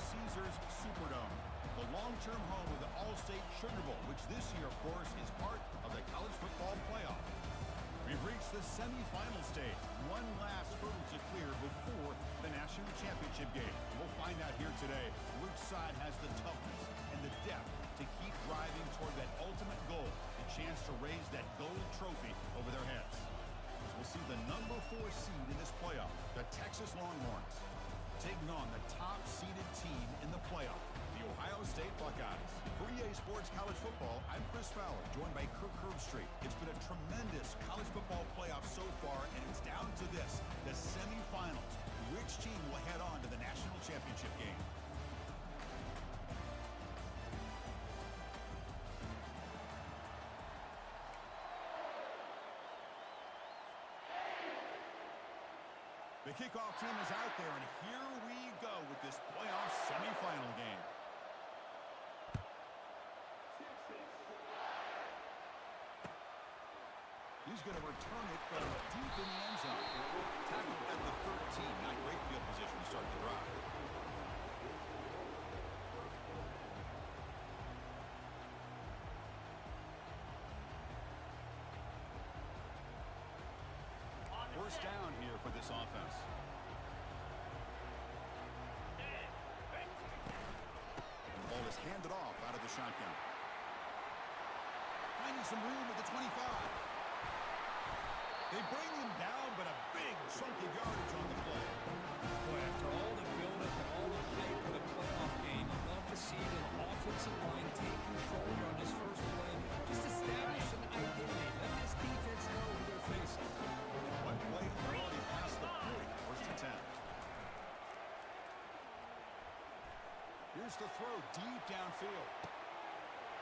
Caesars Superdome, the long-term home of the All-State Sugar Bowl, which this year, of course, is part of the college football playoff. We've reached the semifinal stage. One last hurdle to clear before the national championship game. We'll find out here today which side has the toughness and the depth to keep driving toward that ultimate goal, the chance to raise that gold trophy over their heads. As we'll see the number 4 seed in this playoff, the Texas Longhorns, taking on the top-seeded team in the playoff, the Ohio State Buckeyes. For EA Sports College Football, I'm Chris Fowler, joined by Kirk Herbstreit. It's been a tremendous college football playoff so far, and it's down to this, the semifinals. Which team will head on to the national championship game? The kickoff team is out there, and here we go with this playoff semifinal game. He's going to return it from deep in the end zone. Tackled at the 13. Not great field position to start the drive. First down here for this offense. The ball is handed off out of the shotgun. Finding some room at the 25. They bring him down, but a big chunk of yardage on the play. Boy, after all the build-up and all the hype of the playoff game, you'd love to see an offensive line take control here on this first play. Just establish an identity. Let this defense know who they're facing. One play, they're already past the 40, first and 10. Here's the throw deep downfield.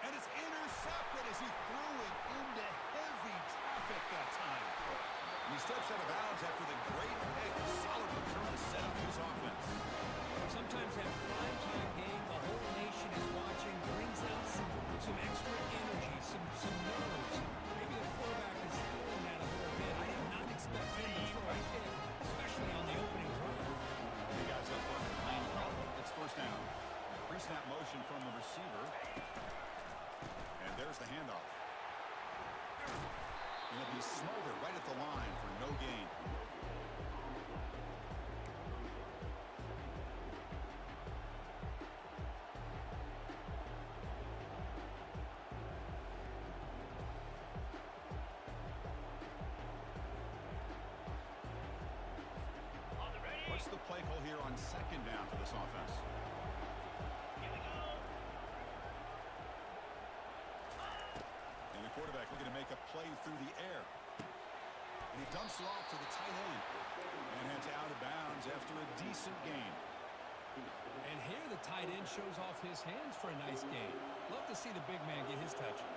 And it's intercepted as he threw it into heavy traffic that time. And he steps out of bounds after the great pick. A solid return to set up his offense. Sometimes that primetime game, the whole nation is watching, brings out some extra energy, some nerves. Maybe the quarterback is feeling that a little bit. I did not expect him to throw a kick, especially on the opening drive. He got up for behind problem. It's first down. Pre-snap motion from the receiver. And there's the handoff. And it'll be smothered right at the line for no gain. What's the play call here on second down for this offense? Quarterback looking to make a play through the air. And he dumps it off to the tight end. And heads out of bounds after a decent gain. And here the tight end shows off his hands for a nice gain. Love to see the big man get his touches.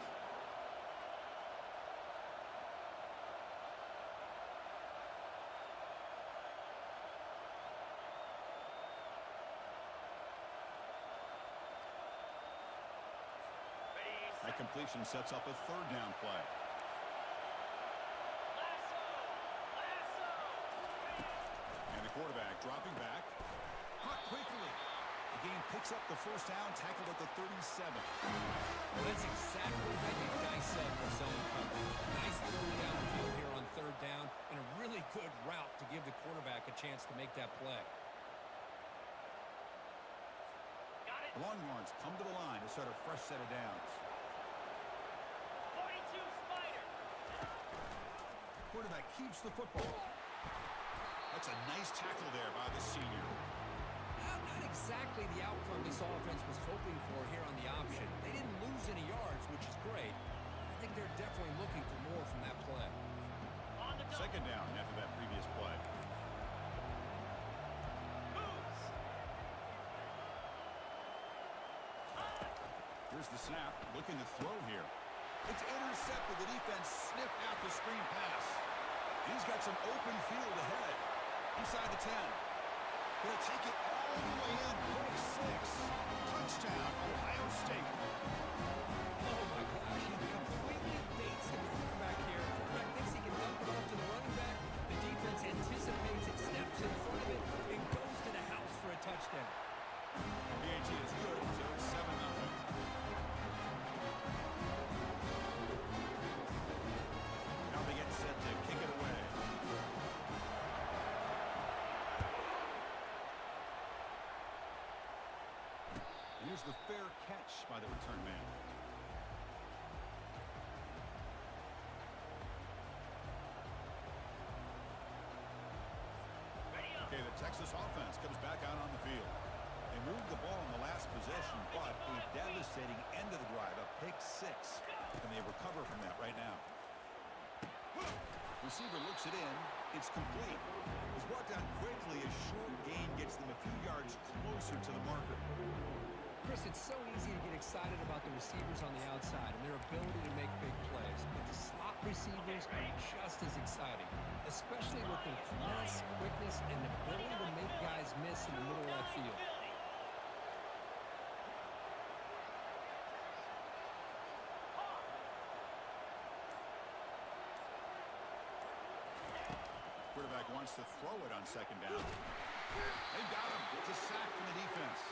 That completion sets up a third down play. And the quarterback dropping back. Caught quickly. The game picks up the first down, tackled at the 37. Well, that's exactly how you dice up the zone coverage. Nice throw downfield here on third down, and a really good route to give the quarterback a chance to make that play. The Longhorns come to the line to start a fresh set of downs. Quarterback keeps the football. That's a nice tackle there by the senior. Not exactly the outcome this offense was hoping for here on the option. They didn't lose any yards, which is great. I think they're definitely looking for more from that play. Second down after that previous play. Here's the snap, looking to throw here. It's intercepted. The defense sniffed out the screen pass. He's got some open field ahead. Inside the 10. Gonna take it all the way in. Pick 6. Touchdown, Ohio State. Oh my gosh, he completely baits the quarterback here. Quarterback thinks he can dump it off to the running back. The defense anticipates it, steps in front of it, and goes to the house for a touchdown. He There's the fair catch by the return man. Okay, the Texas offense comes back out on the field. They moved the ball in the last possession, but a devastating end of the drive, a pick 6. And they recover from that right now. Receiver looks it in. It's complete. It's brought down quickly. A short gain gets them a few yards closer to the marker. Chris, it's so easy to get excited about the receivers on the outside and their ability to make big plays. But the slot receivers are just as exciting, especially with their finesse, quickness, and ability to make guys miss in the middle of that field. Quarterback wants to throw it on second down. They got him. It's a sack from the defense.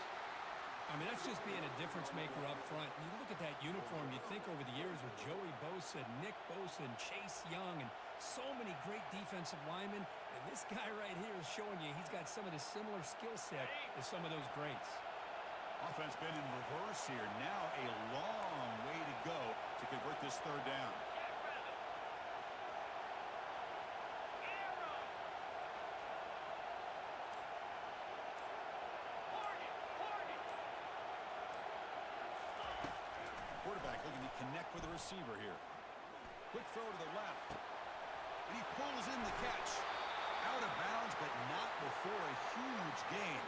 I mean, that's just being a difference maker up front. And you look at that uniform, you think over the years with Joey Bosa, Nick Bosa, and Chase Young, and so many great defensive linemen. And this guy right here is showing you he's got some of the similar skill set as some of those greats. Offense been in reverse here. Now a long way to go to convert this third down. Quarterback looking to connect with the receiver here. Quick throw to the left. And he pulls in the catch. Out of bounds, but not before a huge gain.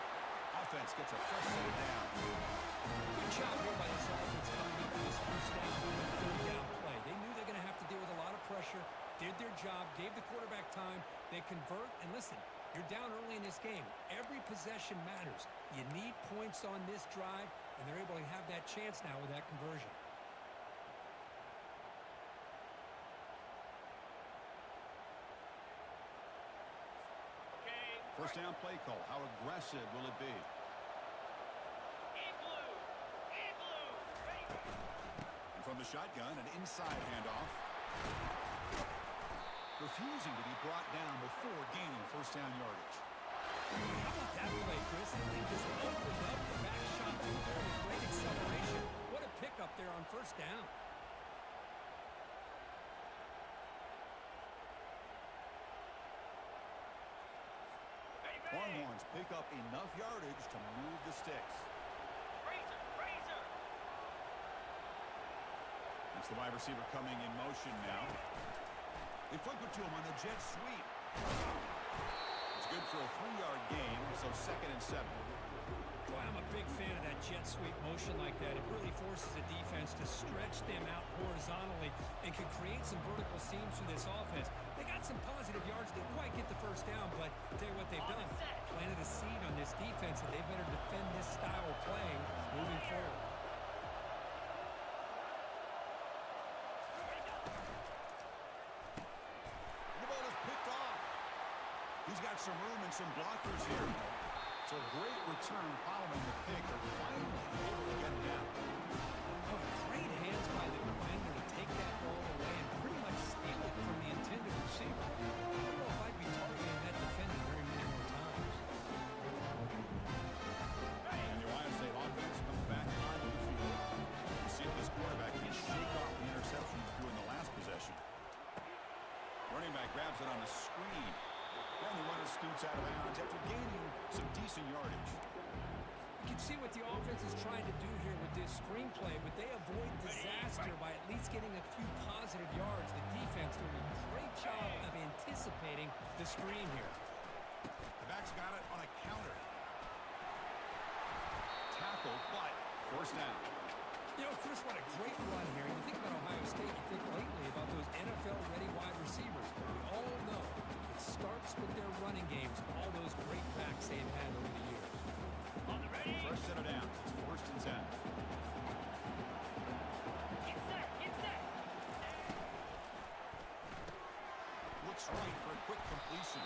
Offense gets a fresh set down. Good job here by this offense coming up with this first down, third down play. They knew they're going to have to deal with a lot of pressure, did their job, gave the quarterback time. They convert, and listen, you're down early in this game. Every possession matters. You need points on this drive, and they're able to have that chance now with that conversion. First down play call. How aggressive will it be? And from the shotgun, an inside handoff. Refusing to be brought down before gaining first down yardage. How about that play, Chris? They just opened up the back shot through there with great acceleration. What a pickup there on first down. Longhorns pick up enough yardage to move the sticks. It's the wide receiver coming in motion now. They flip it to him on the jet sweep. It's good for a 3-yard gain, so 2nd and 7. Boy, I'm a big fan of that jet sweep motion like that. It really forces the defense to stretch them out horizontally and can create some vertical seams for this offense. They got some positive yards. Didn't quite get the first down, but I'll tell you what they've done. Planted a seed on this defense, and they better defend this style of play moving forward. The ball is picked off. He's got some room and some blockers here. So great return following the pick. They're finally able to get him down. Oh, great hands by the defender to take that ball away and pretty much steal it from the intended receiver. I don't know if I'd be targeting that defender very many more times. And the Ohio State offense comes back onto the field. You see if this quarterback can shake off the interception he threw in the last possession. Running back grabs it on a screen. And the runner scoots out of bounds after gaining some decent yardage. You can see what the offense is trying to do here with this screenplay, but they avoid disaster by at least getting a few positive yards. The defense doing a great job of anticipating the screen here. The back's got it on a counter. Tackle, but first down. You know, Chris, what a great run here. You think about Ohio State, you think lately about those NFL-ready wide receivers. We all know it starts with their running games, all those great backs they've had over the years. On the ready. First set of down. It's 1st and 10. Get set. Looks right for a quick completion.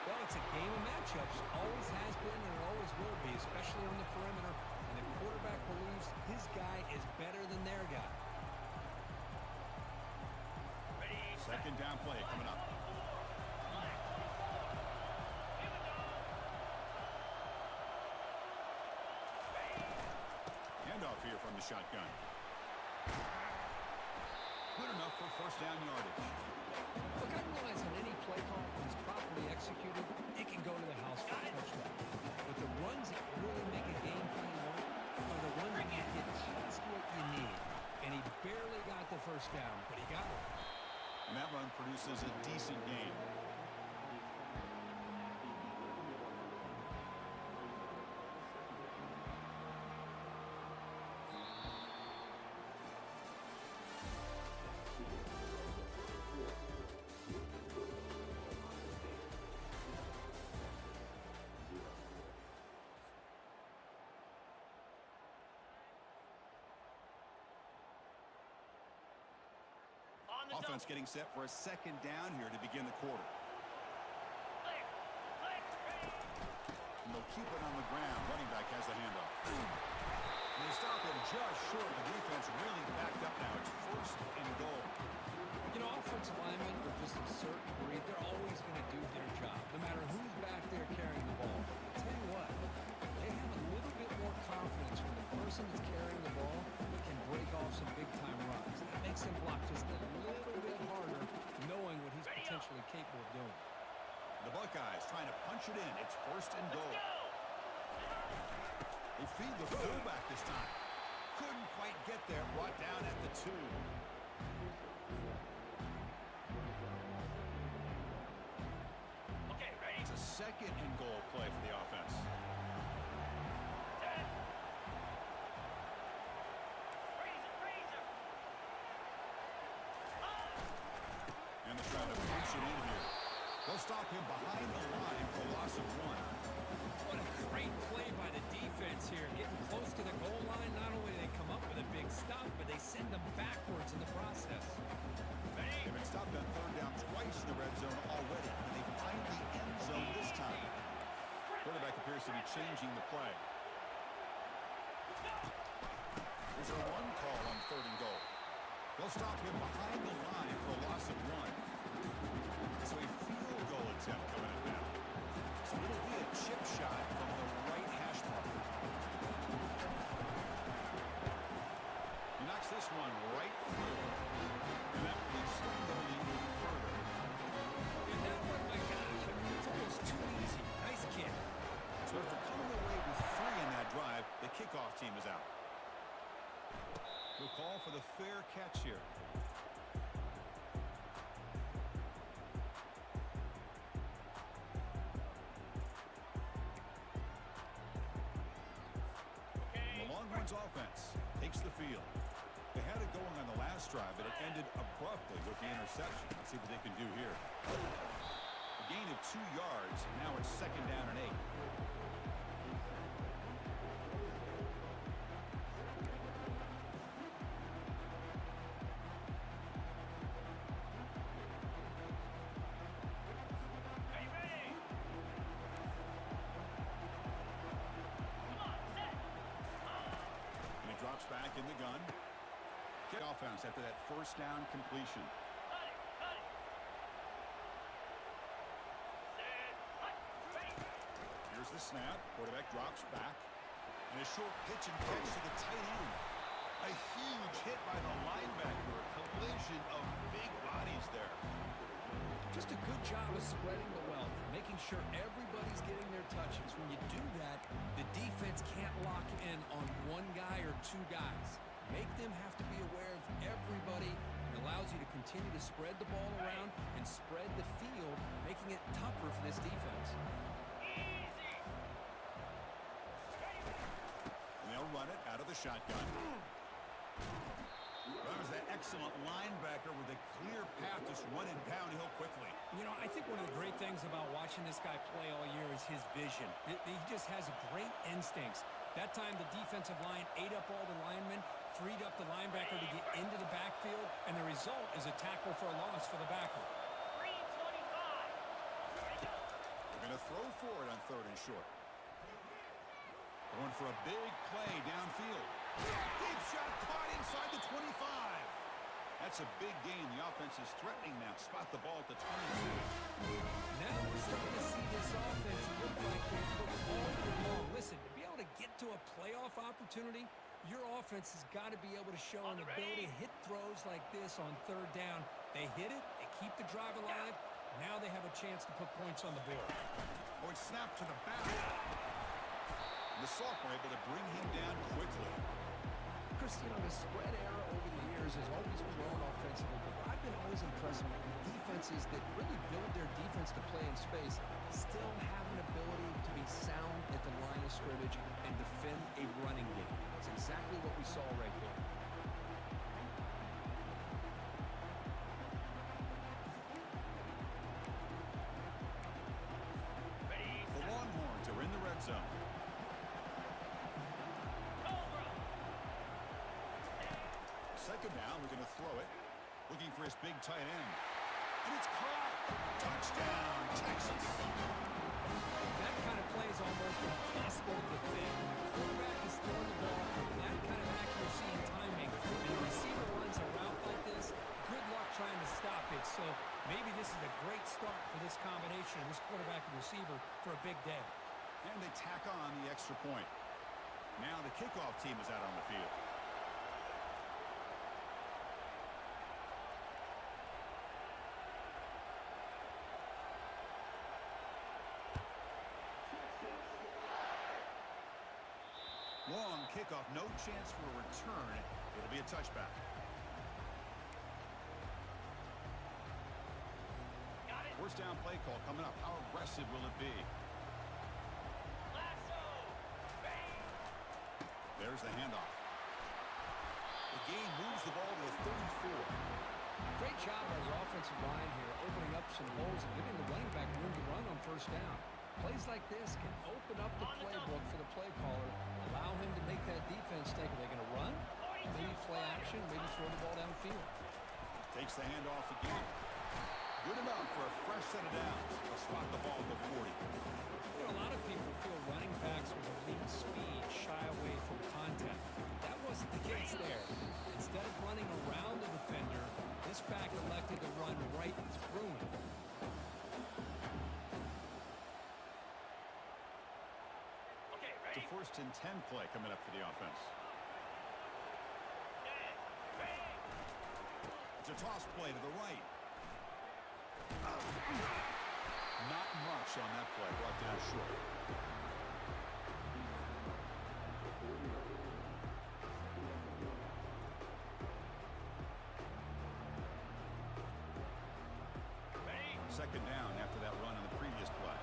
Well, it's a game of matchups. Always has been and it always will be, especially on the perimeter. And the quarterback believes his guy is better than their guy. Ready. Second down play coming up. from the shotgun. Good enough for first down yardage. Look, I realize on any play call, when it's properly executed, it can go to the house for a touchdown. But the runs that really make a game plan work are the ones that get just what you need. And he barely got the first down, but he got it. And that run produces a decent gain. Offense getting set for a second down here to begin the quarter. And they'll keep it on the ground. Running back has the handoff. And they stop him just short. The defense really backed up now. It's first and goal. You know, offensive linemen are just a certain breed. They're always going to do their job, no matter who's back there carrying the ball. I'll tell you what, they have a little bit more confidence when the person that's carrying the ball can break off some big-time runs. That makes him block just a little bit harder, knowing what he's potentially capable of doing. The Buckeyes trying to punch it in. It's first and goal. They feed the fullback this time. Couldn't quite get there. Brought down at the 2. Okay, ready? It's a second and goal play for the offense. 10. Razor. And they're trying to punch it in here. They'll stop him behind the line for a loss of 1. What a great play by the defense here. Getting close to the goal line, not only do they come up with a big stop, but they send them backwards in the process. They've been stopped on third down twice in the red zone already, and they find the end zone this time. Quarterback appears to be changing the play. There's a run call on third and goal. They'll stop him behind the line for a loss of 1. So a field goal attempt coming up now. So it'll be a chip shot from the right hash mark. He knocks this one right through. And that will be starting to move further. And that one, my gosh, it's almost too easy. Nice kick. So after coming away with 3 in that drive, the kickoff team is out. We'll call for the fair catch here. The Longhorns offense takes the field. They had it going on the last drive, but it ended abruptly with the interception. Let's see what they can do here. A gain of 2 yards. Now it's second down and 8. Back in the gun. Kick offense after that first down completion. Here's the snap. Quarterback drops back. And a short pitch and catch to the tight end. A huge hit by the linebacker. A collision of big bodies there. Just a good job of spreading the wealth, making sure everybody's getting their touches. When you do that, the defense can't lock in on one guy or 2 guys. Make them have to be aware of everybody. It allows you to continue to spread the ball around and spread the field, making it tougher for this defense. And they'll run it out of the shotgun. That was that excellent linebacker with a clear path just running downhill quickly. You know, I think one of the great things about watching this guy play all year is his vision. He just has great instincts. That time, the defensive line ate up all the linemen, freed up the linebacker to get into the backfield, and the result is a tackle for a loss for the backer. 325. They're going to throw for it on third and short. Going for a big play downfield. Deep shot caught inside the 25. That's a big gain. The offense is threatening now. Spot the ball at the 22. Now we're starting to see this offense look like they've looked all year long. Listen, to be able to get to a playoff opportunity, Your offense has got to be able to show an ability to hit throws like this on third down. They hit it, they keep the drive alive. Now they have a chance to put points on the board. Or it's snapped to the back. And the sophomore able to bring him down quickly. Chris, you know, the spread era over the years has always grown offensively, but I've been always impressed with defenses that really build their defense to play in space, still have an ability to be sound at the line of scrimmage and defend a running game. It's exactly what we saw right there. The Longhorns are in the red zone. Second down, we're going to throw it. Looking for his big tight end. And it's caught. Touchdown, Texas. That kind of play is almost impossible to defend. When the quarterback is throwing the ball with that kind of accuracy and timing, and the receiver runs a route like this, good luck trying to stop it. So maybe this is a great start for this combination of this quarterback and receiver for a big day. And they tack on the extra point. Now the kickoff team is out on the field. Long kickoff, no chance for a return. It'll be a touchback. First down play call coming up. How aggressive will it be? There's the handoff. The game moves the ball to the 34. Great job by the offensive line here, opening up some holes and giving the running back room to run on first down. Plays like this can open up the playbook for the play caller, allow him to make that defense think, are they going to run? Maybe play action, maybe throw the ball downfield. Takes the handoff again. Good enough for a fresh set of downs. They'll spot the ball at the 40. You know, a lot of people feel running backs with elite speed shy away from contact. That wasn't the case there. Instead of running around the defender, this back elected to run right through him. It's a first and 10 play coming up for the offense. It's a toss play to the right. Not much on that play. Brought down short. Second down after that run on the previous play.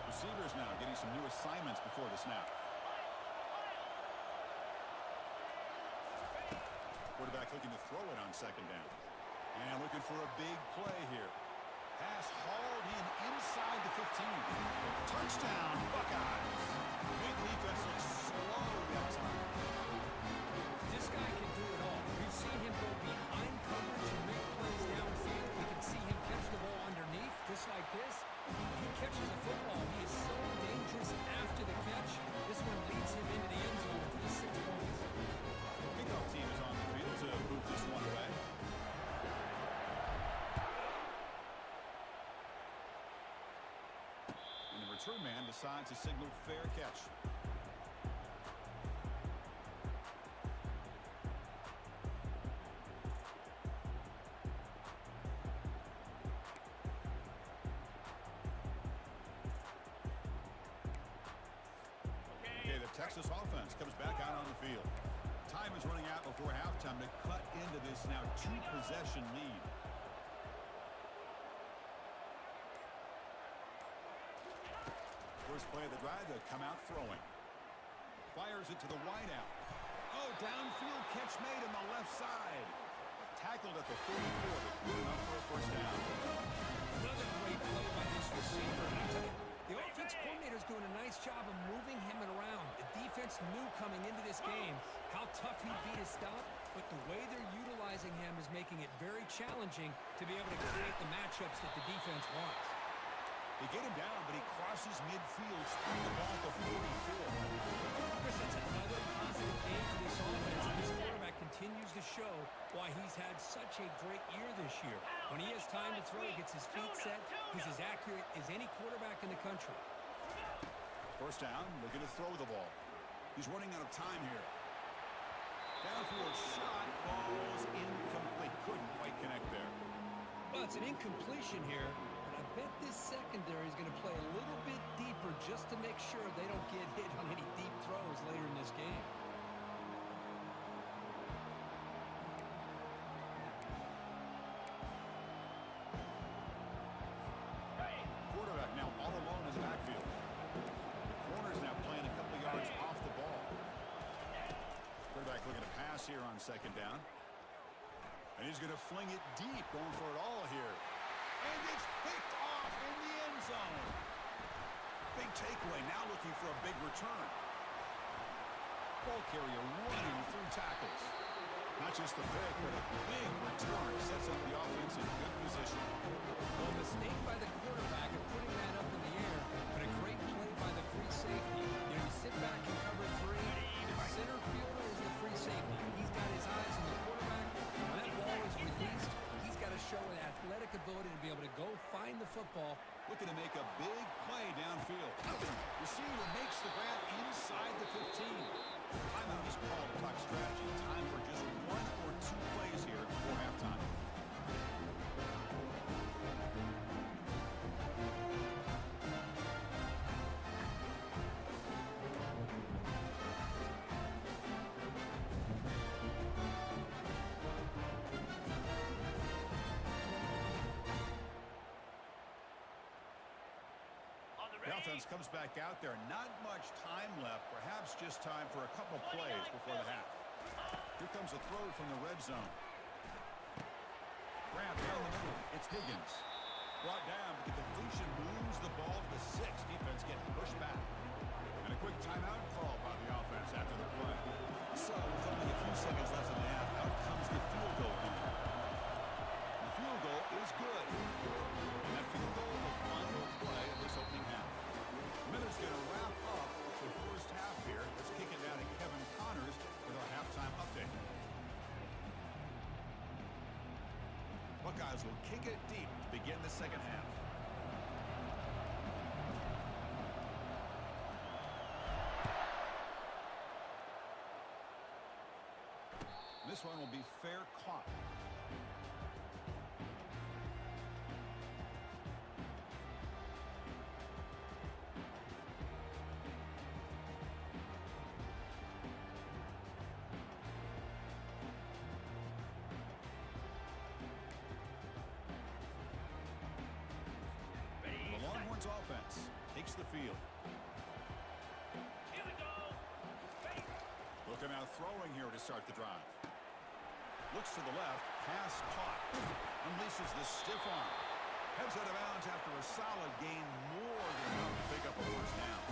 Receivers now getting some new assignments before the snap. Quarterback looking to throw it on second down. And looking for a big play here. Pass hauled in inside the 15. Touchdown, Buckeyes. Made the defense look slow that time. This guy can do it all. We've seen him go behind coverage and make plays downfield. We can see him catch the ball underneath, just like this. He catches the football. He is so dangerous after the catch. This one leads him into the end zone for the 6 points. The kickoff team is on the field to boot this one away. And the return man decides to signal fair catch. Texas offense comes back out on the field. Time is running out before halftime to cut into this now 2-possession lead. First play of the drive, they come out throwing. Fires it to the wideout. Oh, downfield catch made on the left side. Tackled at the 44, but good enough for a first down. Another great play by this receiver. I tell you, the offense coordinator is doing a nice job of moving him around. The defense knew coming into this game how tough he'd be to stop, but the way they're utilizing him is making it very challenging to be able to create the matchups that the defense wants. They get him down, but he crosses midfield, spinning the ball to 44. Chris, it's another positive game for this offense. This quarterback continues to show why he's had such a great year this year. When he has time to throw, he gets his feet set. He's as accurate as any quarterback in the country. First down, looking to throw the ball. He's running out of time here. Downfield shot falls incomplete. Couldn't quite connect there. Well, it's an incompletion here, but I bet this secondary is going to play a little bit deeper just to make sure they don't get hit on any deep throws later in this game. Quarterback now all alone in the backfield. The corner's now playing a couple yards off the ball. Quarterback looking to pass here on second down. And he's going to fling it deep, going for it all here. And it's picked off in the end zone. Big takeaway, now looking for a big return. Ball carrier running through tackles. Not just the pick, but a big return sets up the offense in good position. Well, mistake by the quarterback of putting that up in the air, but a great play by the free safety. You sit back and cover three. The center fielder is the free safety. He's got his eyes on the quarterback. When that ball is released, he's got to show an athletic ability to be able to go find the football. Looking to make a big play downfield. Receiver makes the grab inside the 15. Timeout is called to talk strategy. Time for just one or two plays here before halftime. The offense comes back out there. Not much time left. Perhaps just time for a couple plays before the half. Here comes a throw from the red zone. Grab down the middle. It's Higgins. Brought down, but the completion moves the ball to the 6. Defense getting pushed back. And a quick timeout call by the offense after the play. So, with only a few seconds left in the half, out comes the field goal unit. The field goal is good. And that field goal, the final play of this opening half. Miller's going to wrap up the first half here. Let's kick it down to Kevin Connors with our halftime update. Buckeyes will kick it deep to begin the second half. This one will be fair caught. Offense takes the field. Here we go. Looking out throwing here to start the drive. Looks to the left. Pass caught. Unleashes the stiff arm. Heads out of bounds after a solid gain. More than enough to pick up a first down.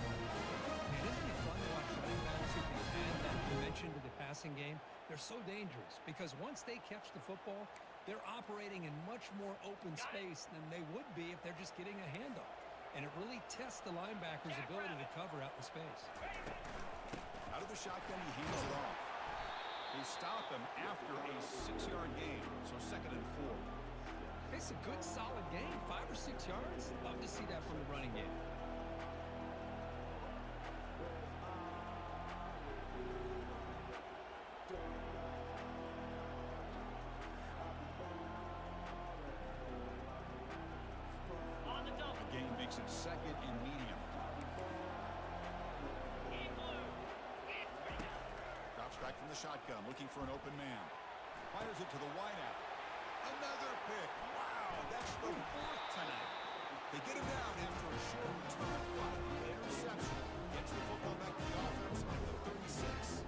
And isn't it fun to watch running backs who can add that dimension to the passing game? They're so dangerous because once they catch the football, they're operating in much more open space than they would be if they're just getting a handoff. And it really tests the linebacker's ability to cover out in space. Out of the shotgun, he hands it off. They stop him after a 6-yard gain, so 2nd and 4. It's a good, solid gain, 5 or 6 yards. Love to see that from the running game. Gain makes it 2nd and medium. Drops back from the shotgun, looking for an open man. Fires it to the wideout. Another pick. Wow, that's the 4th tonight. They get him down after a short return, but the interception gets the football back to the offense at the 36.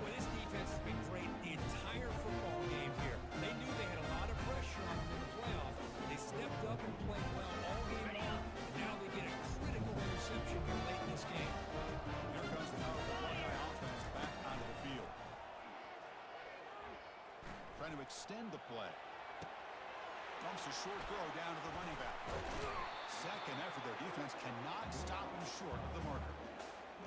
Well, this defense has been great the entire football game here. They knew they had a lot of pressure on them in the playoff. They stepped up and played well all game long, and now they get a critical interception here late in this game. Here comes the powerful Buckeye offense back onto the field. Trying to extend the play. Dumps a short throw down to the running back. Second effort, their defense cannot stop him short of the marker.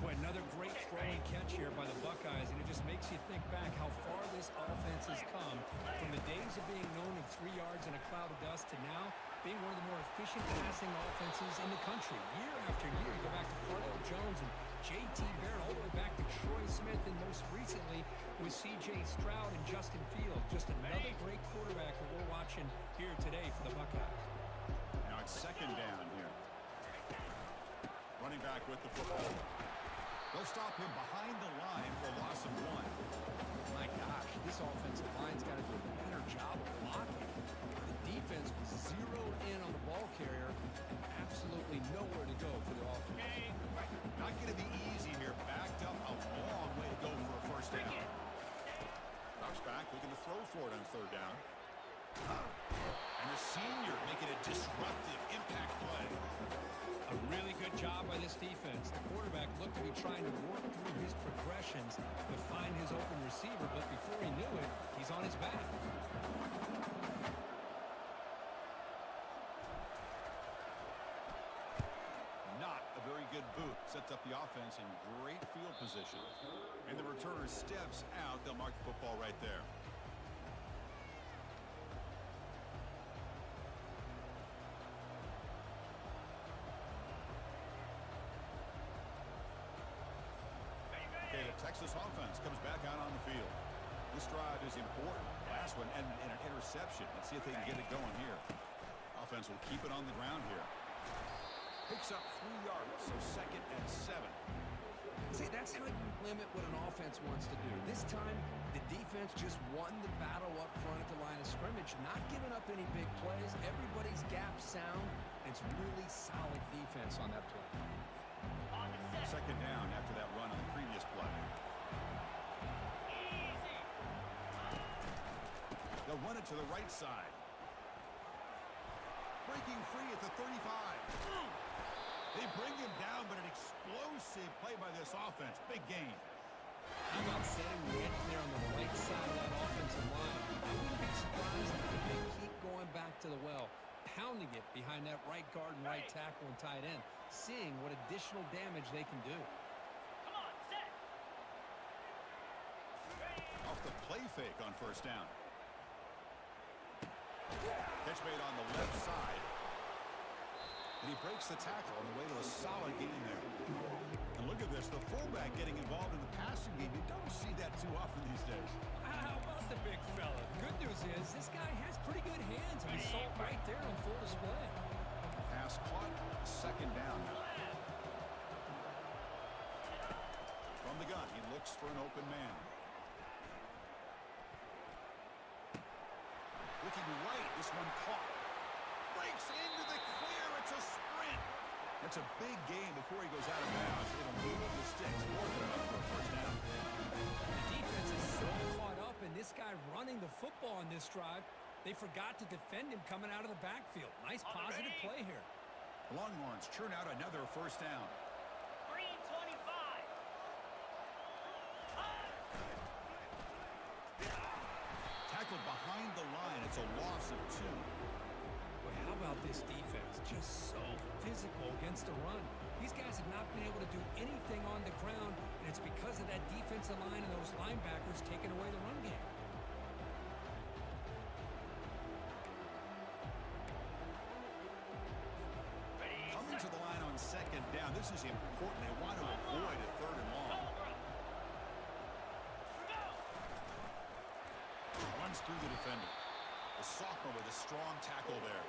Boy, another great throwing catch here by the Buckeyes, and it just makes you think back how far this offense has come from the days of being known of 3 yards in a cloud of dust to now being one of the more efficient passing offenses in the country. Year after year, you go back to Cardell Jones and J.T. Barrett all the way back to Troy Smith, and most recently with C.J. Stroud and Justin Fields. Just another great quarterback that we're watching here today for the Buckeyes. Now it's second down here. Running back with the football. They'll stop him behind the line for a loss of 1. My gosh, this offensive line's got to do a better job of blocking. The defense was zeroed in on the ball carrier and absolutely nowhere to go for the offense. Not going to be easy here. Backed up a long way to go for a first down. Drops back, looking to throw for it on third down. And the senior making a disruptive impact play. A really good job by this defense. The quarterback looked to be trying to work through his progressions to find his open receiver, but before he knew it, he's on his back. Not a very good boot. Sets up the offense in great field position. And the returner steps out. They'll mark the football right there. Okay, the Texas offense comes back out on the field. This drive is important. Last one and an interception. Let's see if they can get it going here. Offense will keep it on the ground here. Picks up 3 yards, so second and 7. See, that's how you limit what an offense wants to do. This time, the defense just won the battle up front at the line of scrimmage, not giving up any big plays. Everybody's gap sound. It's really solid defense on that play. Second down after that run on the previous play. They'll run it to the right side. Breaking free at the 35. They bring him down, but an explosive play by this offense. Big gain. How about setting the edge there on the right side of that offensive line? I wouldn't be surprised if they keep going back to the well, pounding it behind that right guard and right tackle and tight end, seeing what additional damage they can do. Come on, set. Off the play fake on first down. Catch made on the left side. And he breaks the tackle on the way to a solid gain there. And look at this, the fullback getting involved in the passing game. You don't see that too often these days. How about the big fella? Good news is this guy has pretty good hands, and we saw it right there on full display. Pass caught, second down now. From the gun, he looks for an open man. Looking right, this one caught. Breaks into the clear, it's a sprint. That's a big gain before he goes out of bounds. It'll move the sticks, more than enough for a first down. The defense is so caught up in this guy running the football on this drive, they forgot to defend him coming out of the backfield. Nice positive play here. The Longhorns churn out another first down. Green 25. Tackled behind the line, it's a loss of 2. Well, how about this defense? Just so physical against the run. These guys have not been able to do anything on the ground, and it's because of that defensive line and those linebackers taking away the run game. Coming to the line on second down. This is important. They want to avoid a third and long. Runs through the defender. The sophomore with a strong tackle there.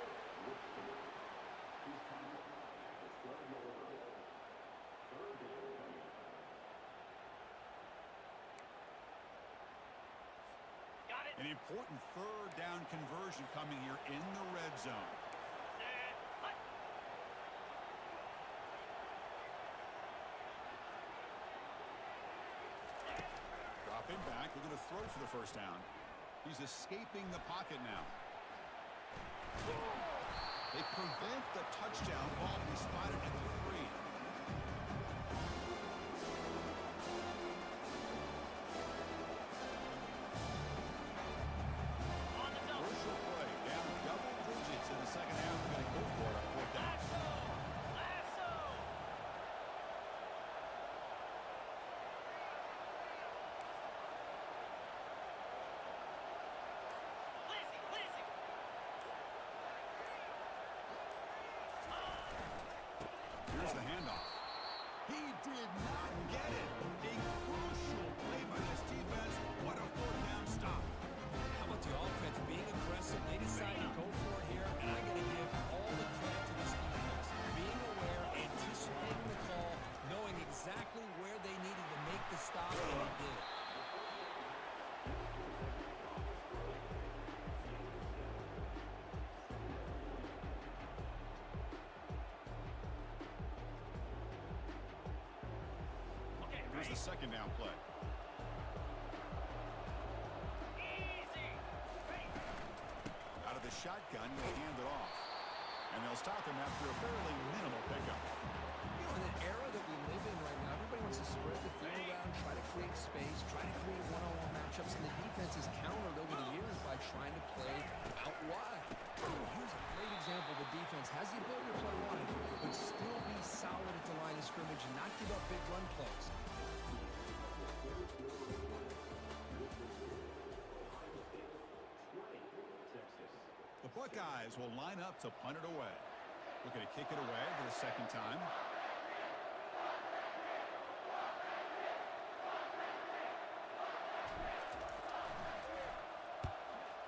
Got it. An important third down conversion coming here in the red zone. Set. Hut. Dropping back, looking to throw for the first down. He's escaping the pocket now. They prevent the touchdown ball to be spotted at the 3. On the double. Crucial play, down double digits in the second half. They're going to go for it on fourth down. Lasso. Lasso. Blizzy, blizzy. Here's the handoff. He did not get it. A crucial play by this defense. What a fourth down stop. How about the offense being aggressive? They decide to go for it here, and I got to give all the credit to this defense. Being aware, anticipating the call, knowing exactly where they needed to make the stop, and they did it. Here's the second down play. Easy. Out of the shotgun, they hand it off. And they'll stop him after a fairly minimal pickup. You know, in an era that we live in right now, everybody wants to spread the field out, try to create space, try to create one-on-one matchups, and the defense has countered over the years by trying to play out wide. Here's a great example. The defense has the ability to play wide, but still be solid at the line of scrimmage and not give up big run plays. The Buckeyes will line up to punt it away. Looking to kick it away for the second time.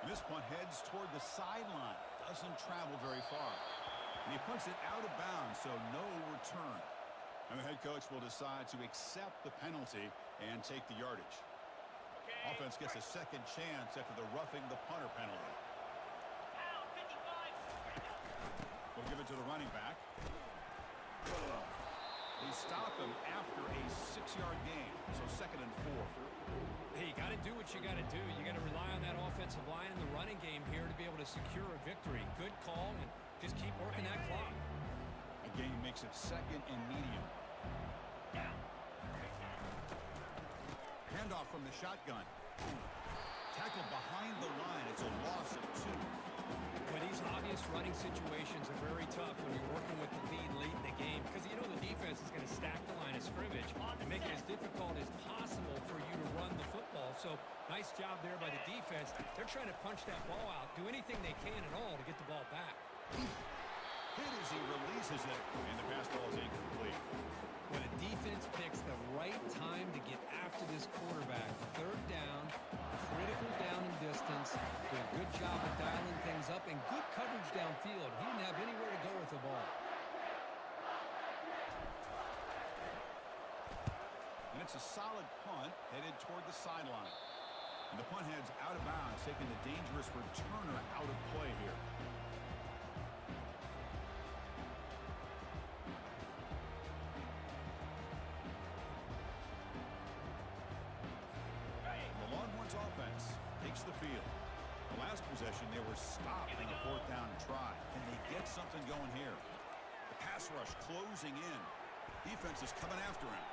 And this punt heads toward the sideline. Doesn't travel very far. And he punts it out of bounds, so no return. And the head coach will decide to accept the penalty and take the yardage. Okay. Offense gets a second chance after the roughing the punter penalty. Pound 55. We'll give it to the running back. They stop him after a 6-yard gain, so 2nd and 4. Hey, you got to do what you got to do. You got to rely on that offensive line in the running game here to be able to secure a victory. Good call, and just keep working that clock. A gain makes it 2nd and medium. Down. Handoff from the shotgun. Tackled behind the line. It's a loss of 2. But these obvious running situations are very tough when you're working with the lead late in the game because you know the defense is going to stack the line of scrimmage and make it as difficult as possible for you to run the football. So nice job there by the defense. They're trying to punch that ball out, do anything they can at all to get the ball back. Hit as he releases it, and the pass ball is incomplete. When a defense picks the right time to get after this quarterback, 3rd down, critical down and distance, did a good job of dialing things up, and good coverage downfield. He didn't have anywhere to go with the ball. And it's a solid punt headed toward the sideline. And the punt heads out of bounds, taking the dangerous returner out of play here. The Longhorns offense takes the field. The last possession, they were stopped on the 4th down try. Can they get something going here? The pass rush closing in. Defense is coming after him.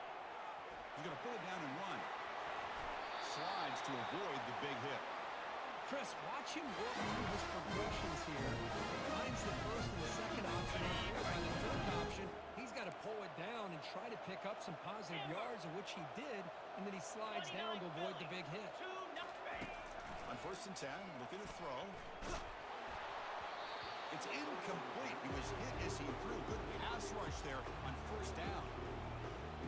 He's going to pull it down and run. Slides to avoid the big hit. Chris, watch him work through his progressions here. Finds the 1st and the 2nd option. By the 3rd option, he's got to pull it down and try to pick up some positive yards, of which he did, and then he slides down to avoid the big hit. On 1st and 10, looking to throw. It's incomplete. He was hit as he threw. Good pass rush there on 1st down.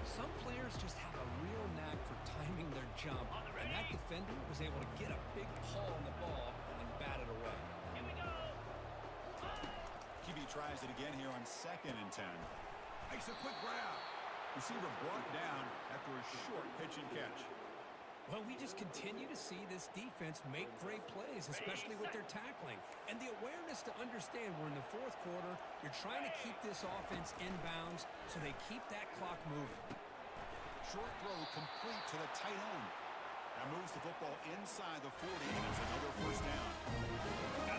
Some players just have a real knack for timing their jump, and that defender was able to get a big pull on the ball and bat it away. Here we go. QB tries it again here on 2nd and 10. Makes a quick grab. Receiver brought down after a short pitch and catch. Well, we just continue to see this defense make great plays, especially with their tackling. And the awareness to understand we're in the 4th quarter, you're trying to keep this offense in bounds so they keep that clock moving. Short throw complete to the tight end. That moves the football inside the 40, and it's another 1st down.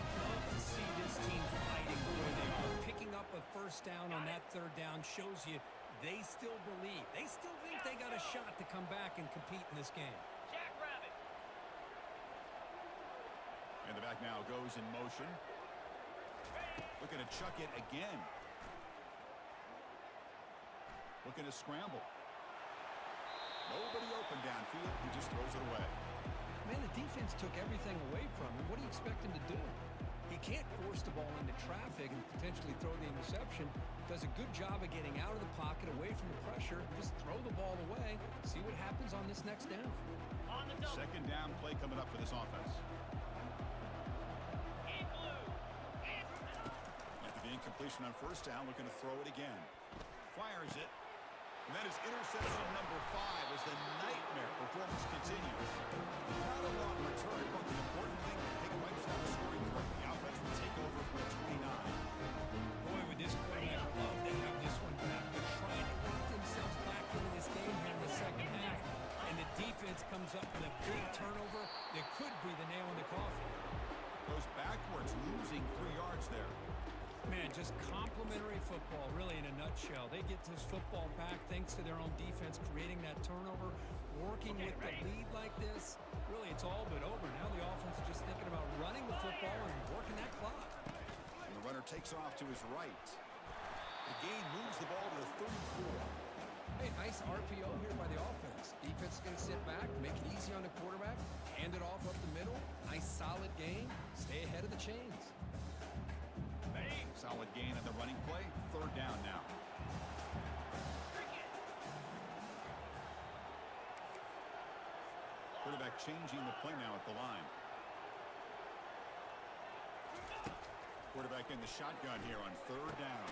I'd love to see this team fighting the way they are. Picking up a 1st down on that 3rd down shows you they still believe. They still think they got a shot to come back and compete in this game. Jackrabbit. And the back now goes in motion. Looking to chuck it again. Looking to scramble. Nobody open downfield. He just throws it away. Man, the defense took everything away from him. What do you expect him to do? He can't force the ball into traffic. they can potentially throw the interception. Does a good job of getting out of the pocket, away from the pressure. Just throw the ball away. See what happens on this next down. On the double. Second down play coming up for this offense. In blue. After the incompletion on first down, looking to throw it again. Fires it. And that is interception number 5 as the nightmare performance continues. Not a long return, but the important thing, they wipes out the scoring correctly. The offense will take over for 29. Boy, with this quarterback, love to have this one back. They're trying to work themselves back into this game here in the second half. And the defense comes up with a big turnover that could be the nail in the coffin. Goes backwards, losing 3 yards there. Man, just complimentary football, really, in a nutshell. They get this football back thanks to their own defense, creating that turnover, working with the lead like this. Really, it's all but over. Now the offense is just thinking about running the football and working that clock. And the runner takes off to his right. The gain moves the ball to the 34. Hey, nice RPO here by the offense. Defense is going to sit back, make it easy on the quarterback, hand it off up the middle. Nice, solid game. Stay ahead of the chains. Solid gain on the running play. Third down now. Quarterback changing the play now at the line. Quarterback in the shotgun here on third down.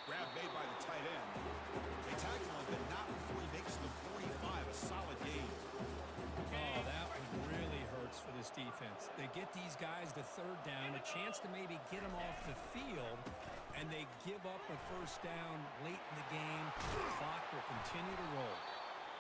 Grab made by the tight end. They tackle him, but not before he makes the 45. A solid gain. Oh, that one really hurts for this defense. They get these guys to third down, a chance to maybe get them off the field, and they give up a first down late in the game. The clock will continue to roll.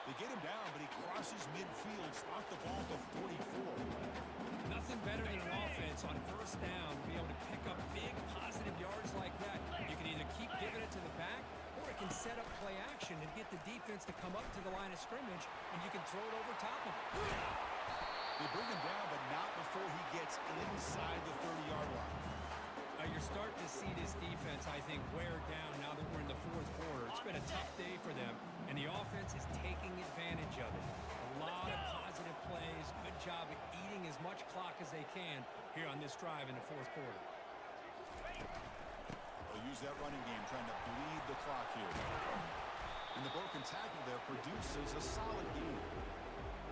They get him down, but he crosses midfield, spot the ball to 44. Nothing better than an offense on first down to be able to pick up big positive yards like that. You can either keep giving it to the back, or it can set up play action and get the defense to come up to the line of scrimmage, and you can throw it over top of it. They bring him down, but not before he gets inside the 30-yard line. You're starting to see this defense, I think, wear down now that we're in the fourth quarter. It's been a tough day for them, and the offense is taking advantage of it. A lot of positive plays. Good job at eating as much clock as they can here on this drive in the fourth quarter. They'll use that running game, trying to bleed the clock here. And the broken tackle there produces a solid game.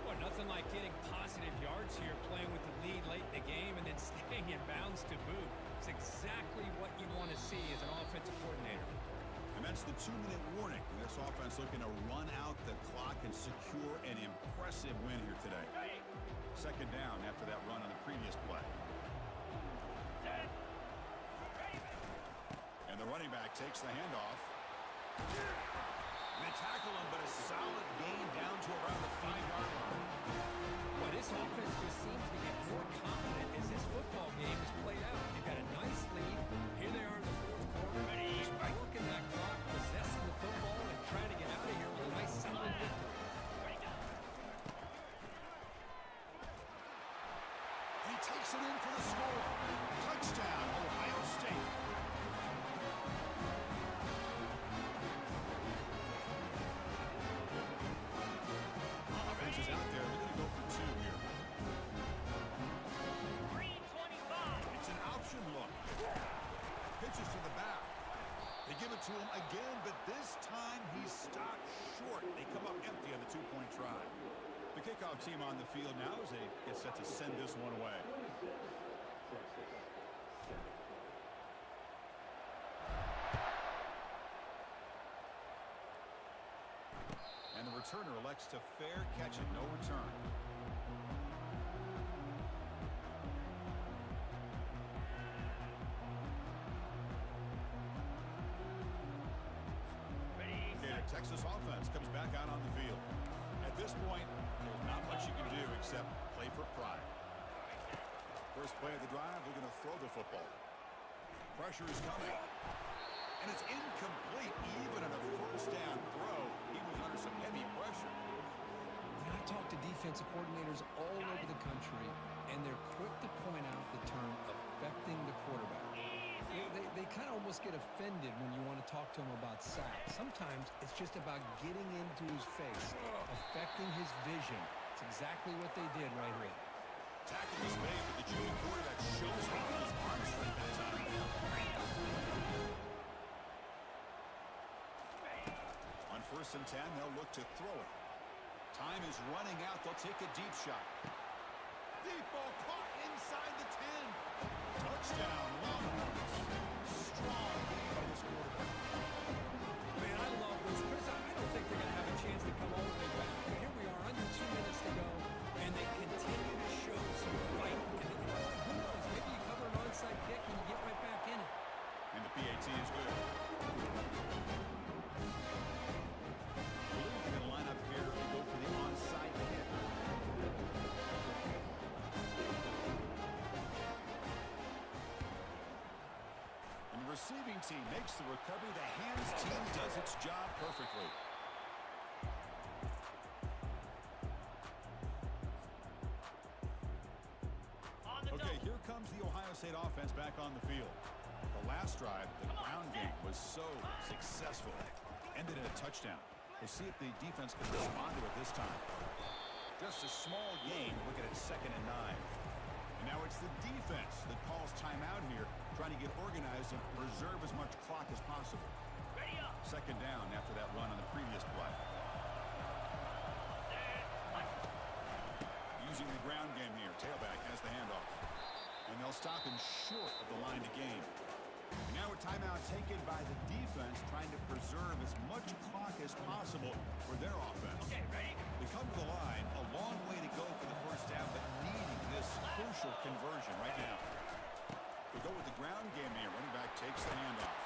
Well, nothing like getting positive yards here, playing with the lead late in the game, and then staying in bounds to boot. It's exactly what you want to see as an offensive coordinator. And that's the 2-minute warning. This offense looking to run out the clock and secure an impressive win here today. Second down after that run on the previous play. And the running back takes the handoff. And they tackle him, but a solid gain down to around the 5-yard line. Well, this offense just seems to get more confident as this football game is played out. They've got a nice lead. Here they are in the fourth quarter. Just working that clock, possessing the football, and trying to get out of here with a nice solid victory. And he takes it in for the score. Touchdown, Ohio State. Offense is out there. They're going to go for 2 here. Green 25. It's an option look. Pitches to the back. They give it to him again, but this time he's stopped short. They come up empty on the 2-point try. The kickoff team on the field now as they get set to send this one away. And the returner elects to fair catch it, no return. Texas offense comes back out on the field. At this point, there's not much you can do except play for pride. First play of the drive, they're going to throw the football. Pressure is coming. And it's incomplete. Even on a first down throw, he was under some heavy pressure. You know, I talk to defensive coordinators all over the country, and they're quick to point out the term affecting the quarterback. They kind of almost get offended when you want to talk to them about sacks. Sometimes it's just about getting into his face, affecting his vision. It's exactly what they did right here. Tackle was made, but the junior quarterback shows off his arm strength that time. First and 10, they'll look to throw it. Time is running out. They'll take a deep shot. Deep ball caught inside the 10. Touchdown, Longhorns. Strong lead by this quarterback. Man, I love this. Chris, I don't think they're going to have a chance to come all the way back. But here we are, under 2 minutes to go, and they continue to show some fight. And you know what? Who knows? Maybe you cover an onside kick and you get right back in it. And the PAT is good. I believe they're going to line up here and go for the onside kick. And the receiving team makes the recovery. The hands team does its job perfectly. Okay, here comes the Ohio State offense back on the field. The last drive, the ground game was so successful. Ended in a touchdown. We'll see if the defense can respond to it this time. Just a small gain. Look at it, 2nd and 9. And now it's the defense that calls timeout here, trying to get organized and preserve as much clock as possible. Ready up. 2nd down after that run on the previous play. Using the ground game here. Tailback has the handoff. And they'll stop him short of the line to gain. Now a timeout taken by the defense, trying to preserve as much clock as possible for their offense. Okay, ready? They come to the line, a long way to go for the first down, but needing this crucial conversion right now. They go with the ground game here. Running back takes the handoff.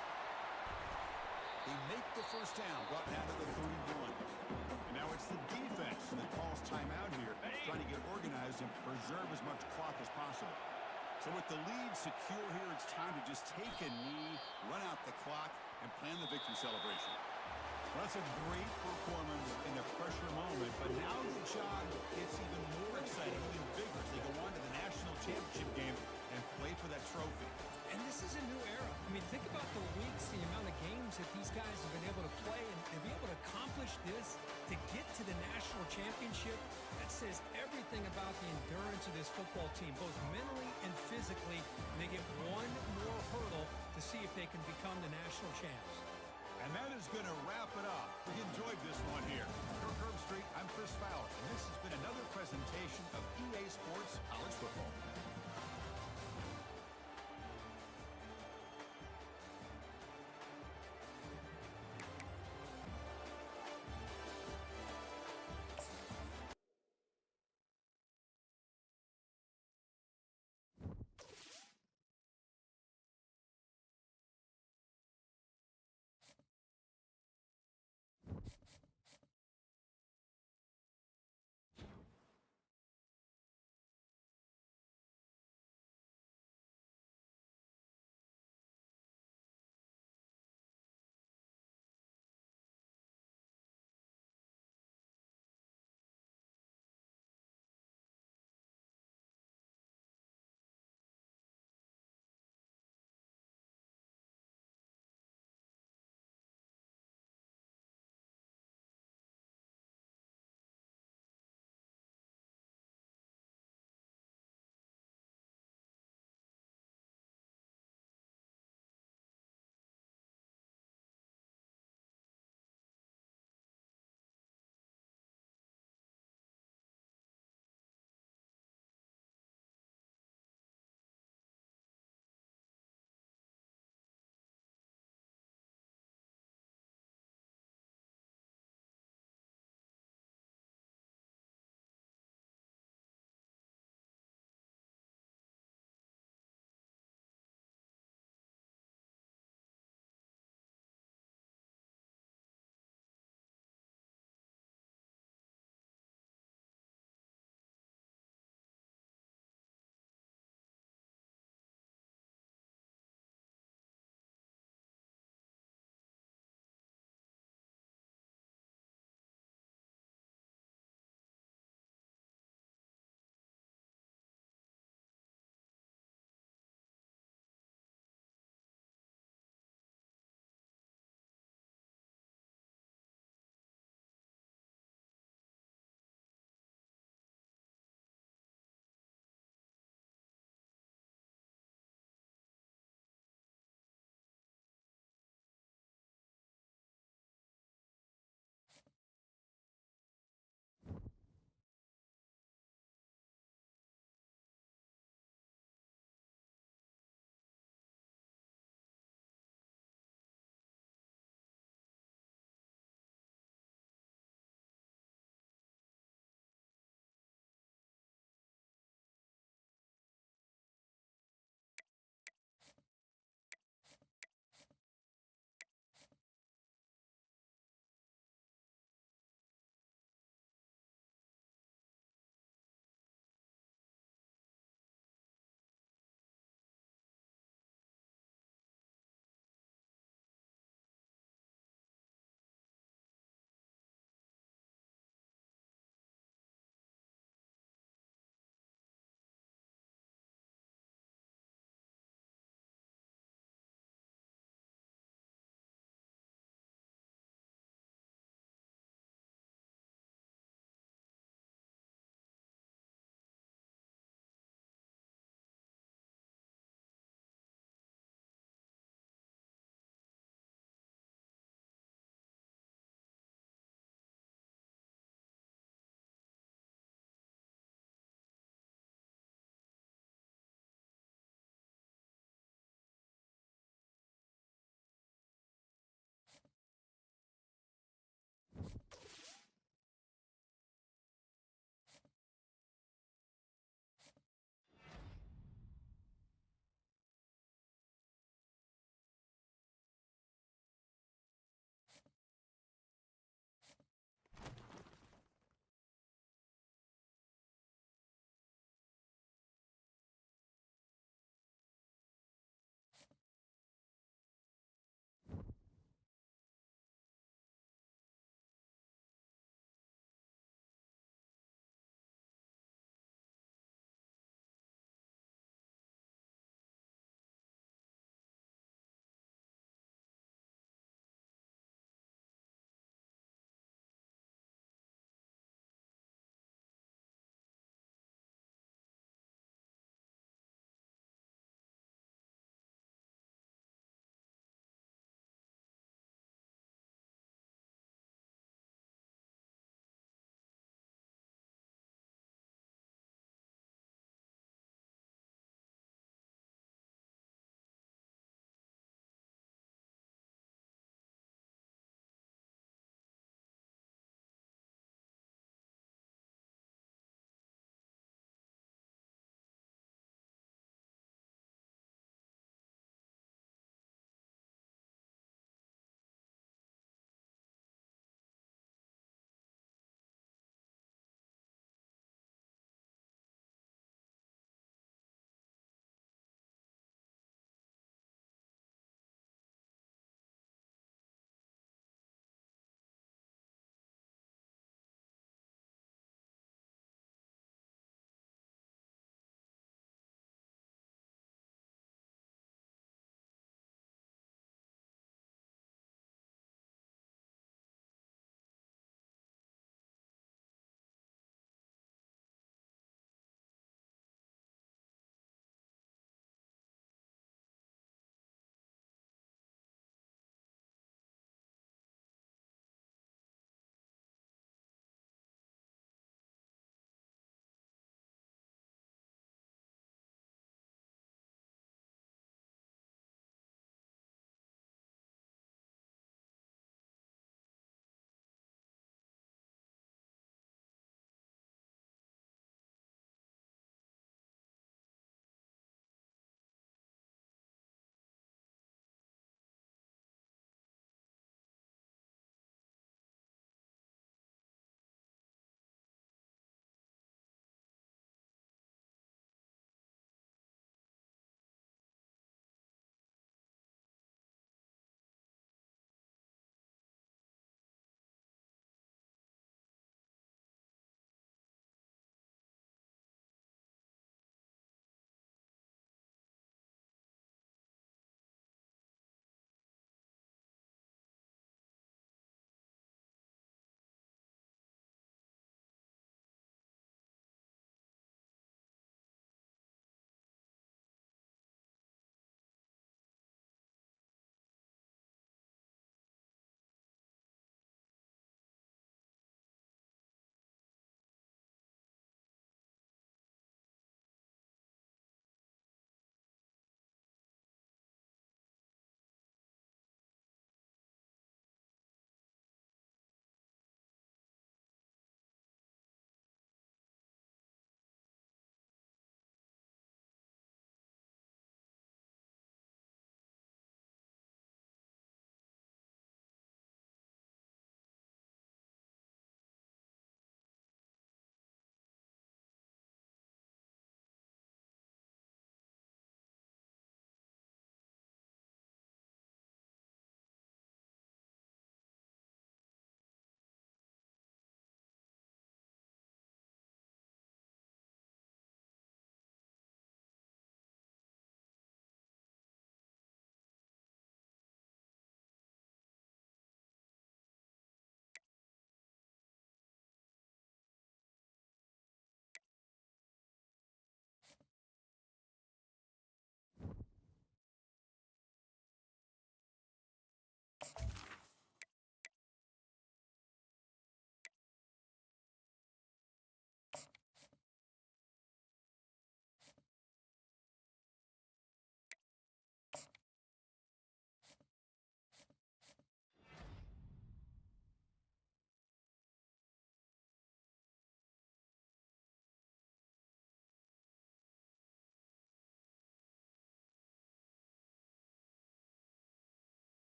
They make the first down, brought down to the 31. And now it's the defense that calls timeout here, trying to get organized and preserve as much clock as possible. So with the lead secure here, it's time to just take a knee, run out the clock, and plan the victory celebration. Well, that's a great performance in the pressure moment, but now the job gets even more exciting, even bigger, as they go on to the national championship game and play for that trophy. And this is a new era. I mean, think about the weeks, the amount of games that these guys have been able to play, and be able to accomplish this, to get to the national championship. That says everything about the endurance of this football team, both mentally and physically. And they get one more hurdle to see if they can become the national champs. And that is going to wrap it up. We enjoyed this one here. For Curve Street, I'm Chris Fowler, and this has been another presentation of EA Sports College Football.